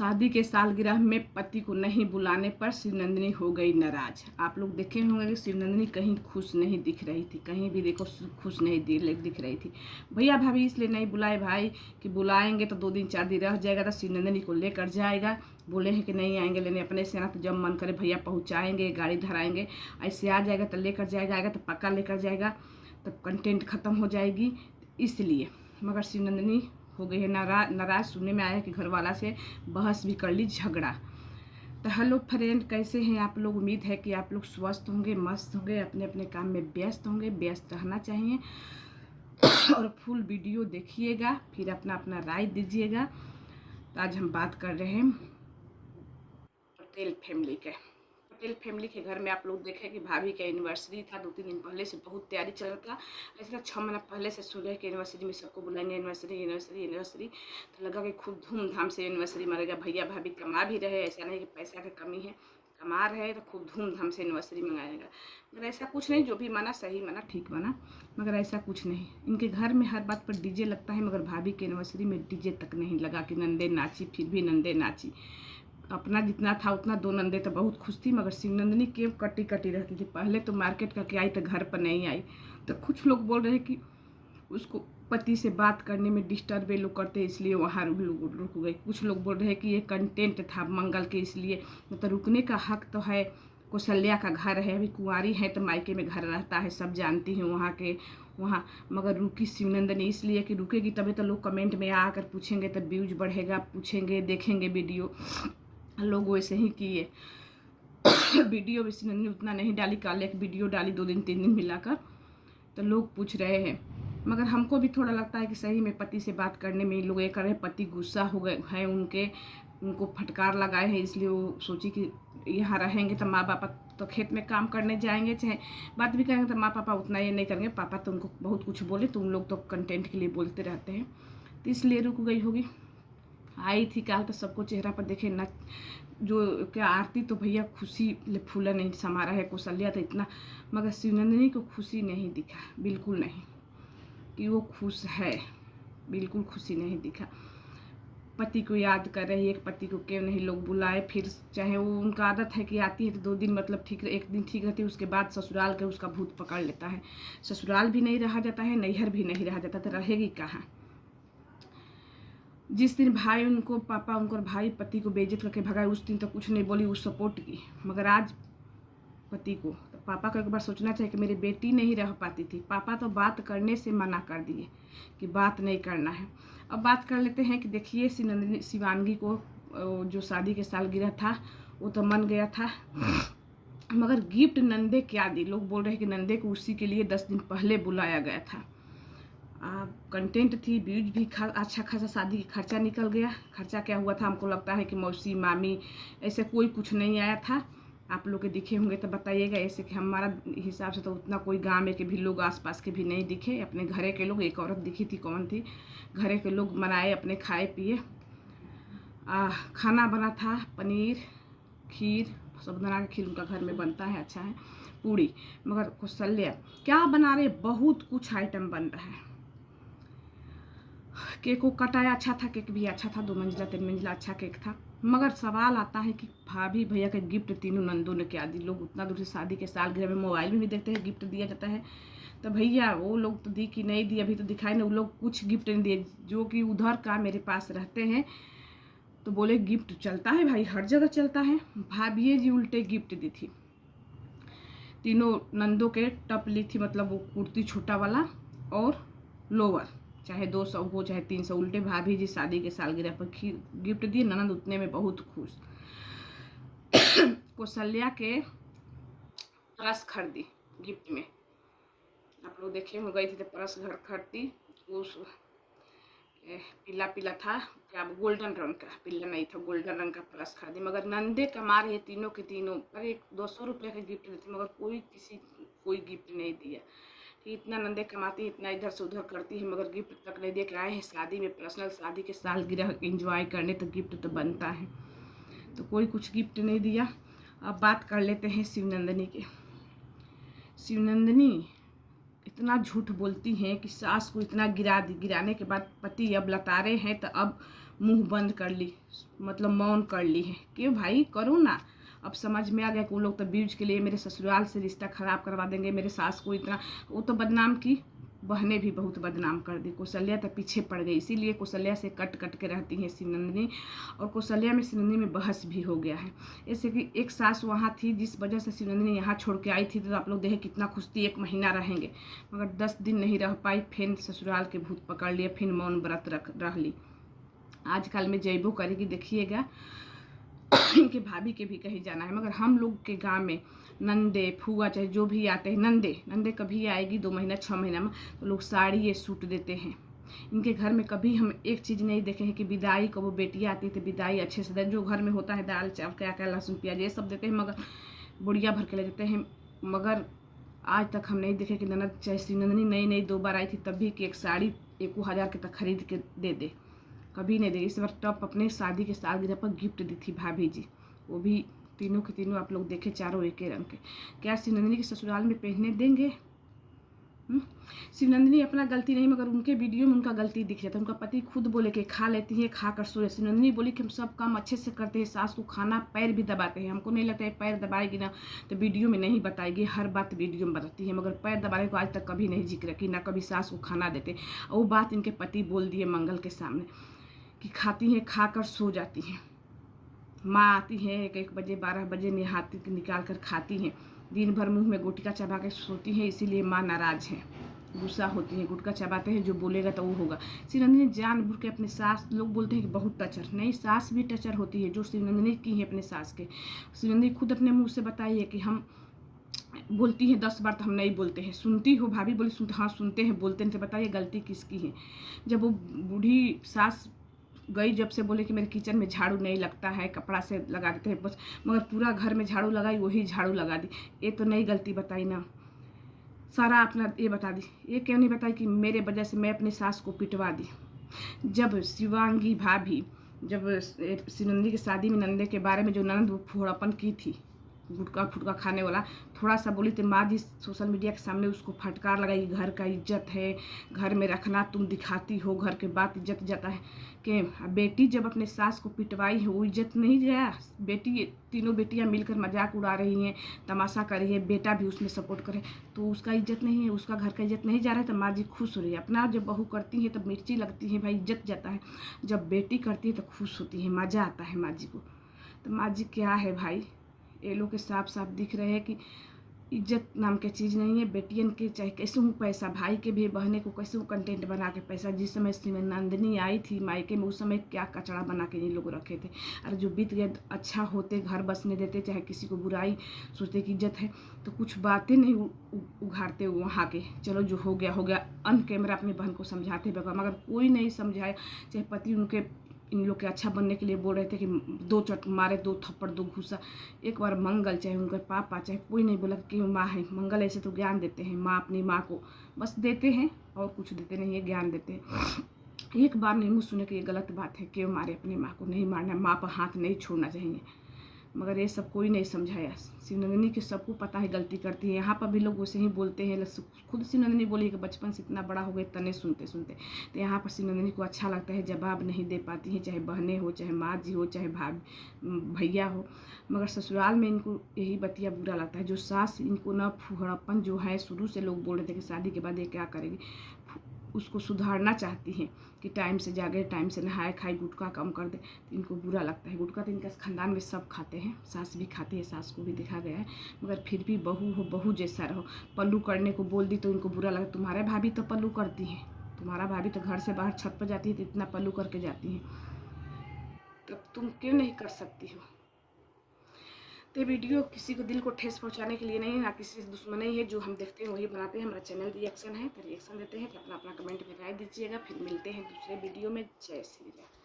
शादी के सालगिरह में पति को नहीं बुलाने पर शिवनंदिनी हो गई नाराज। आप लोग देखे होंगे कि शिवनंदिनी कहीं खुश नहीं दिख रही थी, कहीं भी देखो खुश नहीं दिख रही थी। भैया भाभी इसलिए नहीं बुलाए भाई कि बुलाएंगे तो 2 दिन 4 दिन रह जाएगा तो शिवनंदिनी को लेकर जाएगा। बोले हैं कि नहीं आएंगे लेने अपने से ना, तो जब मन करे भैया पहुँचाएंगे, गाड़ी धराएंगे। ऐसे आ जाएगा तो लेकर जाएगा, आएगा तो पक्का लेकर जाएगा, तब कंटेंट ख़त्म हो जाएगी इसलिए। मगर शिवनंदिनी हो गई है नाराज। सुनने में आया कि घरवाला से बहस भी कर ली, झगड़ा। तो हेलो फ्रेंड, कैसे हैं आप लोग? उम्मीद है कि आप लोग स्वस्थ होंगे, मस्त होंगे, अपने अपने काम में व्यस्त होंगे। व्यस्त रहना चाहिए और फुल वीडियो देखिएगा, फिर अपना अपना राय दीजिएगा। तो आज हम बात कर रहे हैं पटेल फैमिली के घर में। आप लोग देखें कि भाभी का एनिवर्सरी था 2-3 दिन पहले से, बहुत तैयारी चल रहा था। ऐसा 6 महीना पहले से सुन रहे कि एनिवर्सरी में सबको बुलाएंगे, एनिवर्सरी। तो लगा कि खूब धूमधाम से एनिवर्सरी मनाएगा। भैया भाभी कमा भी रहे, ऐसा नहीं कि पैसा की कमी है, कमा रहे तो खूब धूमधाम से एनिवर्सरी मनाएगा। मगर ऐसा कुछ नहीं, जो भी माना सही माना, ठीक माना, मगर ऐसा कुछ नहीं। इनके घर में हर बात पर डीजे लगता है, मगर भाभी के एनिवर्सरी में डीजे तक नहीं लगा कि नंदे नाची, फिर भी नंदे नाची। अपना जितना था उतना 2 नंदे तो बहुत खुश थी, मगर शिवनंदिनी क्यों कटी रहती थी। पहले तो मार्केट करके आई तो घर पर नहीं आई। तो कुछ लोग बोल रहे कि उसको पति से बात करने में डिस्टर्ब लोग करते इसलिए वहाँ रुक गई। कुछ लोग बोल रहे कि ये कंटेंट था मंगल के, इसलिए मतलब रुकने का हक तो है। कौशल्या का घर है, अभी कुंवारी है तो मायके में घर रहता है, सब जानती हैं वहाँ। मगर रुकी शिवनंदिनी इसलिए कि रुकेगी तभी तो लोग कमेंट में आकर पूछेंगे, तब व्यूज बढ़ेगा, पूछेंगे, देखेंगे वीडियो। लोग वैसे ही किए। वीडियो भी शिवनंदिनी उतना नहीं डाली, कल एक वीडियो डाली 2 दिन 3 दिन मिलाकर, तो लोग पूछ रहे हैं। मगर हमको भी थोड़ा लगता है कि सही में पति से बात करने में लोग ये कर रहे हैं। पति गुस्सा हो गए हैं, उनको फटकार लगाए हैं, इसलिए वो सोची कि यहाँ रहेंगे तो माँ पापा तो खेत में काम करने जाएंगे, चाहे बात भी करेंगे तो माँ पापा उतना ये नहीं करेंगे। पापा तो उनको बहुत कुछ बोले, तो उन लोग तो कंटेंट के लिए बोलते रहते हैं, तो इसलिए रुक गई होगी। आई थी कल तो सबको चेहरा पर देखे न, जो क्या आरती तो भैया खुशी फूला नहीं समा रहा है, कौशल्या तो इतना, मगर शिवनंदिनी को खुशी नहीं दिखा, बिल्कुल नहीं कि वो खुश है, बिल्कुल खुशी नहीं दिखा। पति को याद कर रही है, पति को क्यों नहीं लोग बुलाए। फिर चाहे वो उनका आदत है कि आती है तो 2 दिन मतलब ठीक, 1 दिन ठीक रहती है, उसके बाद ससुराल के उसका भूत पकड़ लेता है। ससुराल भी नहीं रहा जाता है, नैहर भी नहीं रहा जाता, तो रहेगी कहाँ। जिस दिन भाई उनको पापा उनको भाई पति को बेइज्जत करके भगाए, उस दिन तो कुछ नहीं बोली, उस सपोर्ट की। मगर आज पति को, तो पापा को एक बार सोचना चाहिए कि मेरी बेटी नहीं रह पाती थी। पापा तो बात करने से मना कर दिए कि बात नहीं करना है। अब बात कर लेते हैं कि देखिए शिवांगी को जो शादी के सालगिरह था वो तो मन गया था, मगर गिफ्ट नंदे क्या दी। लोग बोल रहे हैं कि नंदे को उसी के लिए 10 दिन पहले बुलाया गया था। कंटेंट थी, व्यूज भी अच्छा खासा, शादी का खर्चा निकल गया। खर्चा क्या हुआ था हमको लगता है कि मौसी मामी ऐसे कोई कुछ नहीं आया था। आप लोग के दिखे होंगे तो बताइएगा। ऐसे कि हमारा हिसाब से तो उतना कोई गांव में के भी लोग आसपास के भी नहीं दिखे, अपने घरे के लोग। एक औरत दिखी थी, कौन थी, घरे के लोग मनाए, अपने खाए पिए। खाना बना था पनीर, खीर, साबूदाना का खीर उनका घर में बनता है, अच्छा है, पूड़ी। मगर कौशल्या क्या बना रहे, बहुत कुछ आइटम बन रहा है। केक को कटाया, अच्छा था, केक भी अच्छा था, 2 मंजिला 3 मंजिला अच्छा केक था। मगर सवाल आता है कि भाभी भैया के गिफ्ट तीनों नंदों ने क्या दी। लोग उतना दूर से शादी के सालगिरह में मोबाइल में भी देखते हैं गिफ्ट दिया जाता है, तो भैया वो लोग तो दी कि नहीं दी अभी तो दिखाई नहीं। वो लोग कुछ गिफ्ट नहीं दिए। जो कि उधर का मेरे पास रहते हैं तो बोले गिफ्ट चलता है भाई, हर जगह चलता है। भाभी जी उल्टे गिफ्ट दी थी। तीनों नंदों के टप ली थी, मतलब वो कुर्ती छोटा वाला और लोअर, चाहे 200 हो चाहे 300। उल्टे भाभी जी शादी के सालगिरह पर गिफ्ट दिए, ननद उतने में बहुत खुश। कौशल्या के पर्स खरीदी गिफ्ट में, आप लोग देखे हो, गई थी तो पर्स घर खरीदी। उस पीला पीला था, क्या गोल्डन रंग का, पीला नहीं था, गोल्डन रंग का पर्स खरीदी। मगर नंदे कमा रहे तीनों के तीनों, अरे 200 रुपये का गिफ्ट देते, मगर कोई गिफ्ट नहीं दिया। कि इतना नंदे कमाती है, इतना इधर से उधर करती है, मगर गिफ्ट तक नहीं दिया। कि आए हैं शादी में, पर्सनल शादी के सालगिरह एंजॉय करने, तो गिफ्ट तो बनता है, तो कोई कुछ गिफ्ट नहीं दिया। अब बात कर लेते हैं शिवनंदिनी के। शिवनंदिनी इतना झूठ बोलती हैं कि सास को इतना गिराने के बाद पति अब लतारे हैं, तो अब मुंह बंद कर ली, मतलब मौन कर ली है। क्यों भाई, करो ना। अब समझ में आ गया कि वो लोग तो व्यूज के लिए मेरे ससुराल से रिश्ता खराब करवा देंगे, मेरे सास को इतना, वो तो बदनाम की, बहनें भी बहुत बदनाम कर दी। कौशल्या तो पीछे पड़ गई, इसीलिए कौशल्या से कट कट के रहती हैं शिवनंदिनी, और कौशल्या में शिवनंदिनी में बहस भी हो गया है। जैसे कि एक सास वहाँ थी जिस वजह से शिवनंदिनी यहाँ छोड़ के आई थी, तो आप लोग देखे कितना खुश थी, 1 महीना रहेंगे, मगर 10 दिन नहीं रह पाई, फिर ससुराल के भूत पकड़ लिए, फिर मौन व्रत रह ली। आजकल में जैबो करेगी, देखिएगा इनके भाभी के भी कहीं जाना है। मगर हम लोग के गांव में नंदे फुआ चाहे जो भी आते हैं, नंदे कभी आएगी 2 महीना 6 महीना में, तो लोग साड़ी ये सूट देते हैं। इनके घर में कभी हम एक चीज़ नहीं देखे हैं कि विदाई को वो बेटियाँ आती थी, विदाई अच्छे से जो घर में होता है, दाल चावल क्या क्या लहसुन प्याज ये सब देते हैं, मगर बुढ़िया भर के ले देते हैं। मगर आज तक हम नहीं देखे कि ननद चाहे शिवनंदिनी नई 2 बार आई थी तब भी कि एक साड़ी 1,000 के तक खरीद के दे। कभी नहीं देगी। इस बार टॉप अपने शादी के सालगिरह पर गिफ्ट दी थी भाभी जी, वो भी तीनों के तीनों आप लोग देखे, चारों एक ही रंग के। क्या शिवनंदिनी के ससुराल में पहनने देंगे? शिवनंदिनी अपना गलती नहीं, मगर उनके वीडियो में उनका गलती दिख जाता है। उनका पति खुद बोले कि खा लेती है, खा कर सो। शिवनंदिनी बोली कि हम सब काम अच्छे से करते हैं, सास को खाना पैर भी दबाते हैं, हमको नहीं लगता है पैर दबाएगी ना तो वीडियो में नहीं बताएगी, हर बात वीडियो में बताती है, मगर पैर दबाने को आज तक कभी नहीं जिक्र की, ना कभी सास को खाना देते। वो बात इनके पति बोल दिए मंगल के सामने कि खाती हैं, खा कर सो जाती हैं। माँ आती है 1 बजे 12 बजे नहाती निकाल कर खाती हैं, दिन भर मुंह में गुटखा चबा के सोती हैं, इसीलिए माँ नाराज है, गुस्सा होती है, गुटखा चबाते हैं, जो बोलेगा तो वो होगा। शिवनंदिनी जानबूझ के अपने सास, लोग बोलते हैं कि बहुत टचर, नहीं, सास भी टचर होती है, जो शिवनंदिनी की है अपने सास के। शिवनंदिनी खुद अपने मुँह से बताई है कि हम बोलती है 10 बार तो हम नहीं बोलते हैं, सुनती हो भाभी बोली, सुनते, हाँ सुनते हैं, बोलते हैं, तो बताइए गलती किसकी है। जब वो बूढ़ी सास गई, जब से बोले कि मेरे किचन में झाड़ू नहीं लगता है, कपड़ा से लगा देते हैं बस, मगर पूरा घर में झाड़ू लगाई, वही झाड़ू लगा दी। ये तो नई गलती बताई ना, सारा अपना ये बता दी। ये क्यों नहीं बताई कि मेरे वजह से मैं अपनी सास को पिटवा दी। जब शिवांगी भाभी, जब शिवनंदिनी की शादी में नंदे के बारे में जो ननद वो फोड़ापन की थी, गुटखा फुटका खाने वाला, थोड़ा सा बोली तो माँ जी सोशल मीडिया के सामने उसको फटकार लगाई, घर का इज्जत है, घर में रखना, तुम दिखाती हो, घर के बात इज्जत जाता है कि बेटी जब अपने सास को पिटवाई है वो इज्जत नहीं गया। बेटी, तीनों बेटियां मिलकर मजाक उड़ा रही हैं, तमाशा कर रही है, बेटा भी उसमें सपोर्ट करे, तो उसका इज्जत नहीं है, उसका घर का इज्जत नहीं जा रहा है, तो माँ जी खुश हो रही है। अपना जब बहू करती है तब मिर्ची लगती है भाई, इज्जत जाता है, जब बेटी करती है तो खुश होती है, मज़ा आता है माँ जी को। तो माँ जी क्या है भाई, ये लोग के साफ साफ दिख रहे हैं कि इज्जत नाम की चीज़ नहीं है। बेटियन के चाहे कैसे हूँ पैसा, भाई के भी बहने को कैसे हूँ कंटेंट बना के पैसा। जिस समय शिवनंदिनी आई थी मायके में, उस समय क्या कचड़ा बना के ये लोग रखे थे। अरे जो बीत गए अच्छा होते, घर बसने देते, चाहे किसी को बुराई सोचते कि इज्जत है, तो कुछ बातें नहीं उघाड़ते वहाँ के। चलो जो हो गया हो गया, अन कैमरा अपनी बहन को समझाते बगैर, मगर कोई नहीं समझाया। चाहे पति उनके इन लोग के अच्छा बनने के लिए बोल रहे थे कि 2 चोट मारे, 2 थप्पड़ 2 घूसा। एक बार मंगल चाहे उनके पापा चाहे कोई नहीं बोला कि माँ है। मंगल ऐसे तो ज्ञान देते हैं, माँ अपनी माँ को बस देते हैं और कुछ देते नहीं है, ज्ञान देते हैं। एक बार नहीं मुँह सुने कि ये गलत बात है, क्यों मारे अपनी माँ को, नहीं मारना, माँ पर हाथ नहीं छोड़ना चाहिए, मगर ये सब कोई नहीं समझाया। शिवनंदिनी के सबको पता है गलती करती है, यहाँ पर भी लोग वैसे ही बोलते हैं। खुद शिवनंदिनी बोली कि बचपन से इतना बड़ा हो गए तने सुनते सुनते, तो यहाँ पर शिवनंदिनी को अच्छा लगता है, जवाब नहीं दे पाती है, चाहे बहनें हो, चाहे माँ जी हो, चाहे भैया हो, मगर ससुराल में इनको यही बतिया बुरा लगता है। जो सास इनको न फुहड़पन जो है, शुरू से लोग बोल रहे थे कि शादी के बाद ये क्या करेगी, उसको सुधारना चाहती हैं कि टाइम से जागे, टाइम से नहाए खाए, गुटखा कम कर दे, तो इनको बुरा लगता है। गुटखा तो इनका खानदान में सब खाते हैं, सास भी खाती है, सास को भी देखा गया है, मगर फिर भी बहू हो, बहू जैसा रहो। पल्लू करने को बोल दी तो इनको बुरा लगा, तुम्हारे भाभी तो पल्लू करती है, तुम्हारा भाभी तो घर से बाहर छत पर जाती है तो इतना पल्लू करके जाती है, तो तुम क्यों नहीं कर सकती हो। तो वीडियो किसी को दिल को ठेस पहुंचाने के लिए नहीं है, ना किसी से दुश्मनी है, जो हम देखते हैं वही बनाते हैं। हमारा चैनल रिएक्शन है, तो रिएक्शन देते हैं, तो अपना कमेंट में राय दीजिएगा। फिर मिलते हैं दूसरे वीडियो में। जय श्री राम।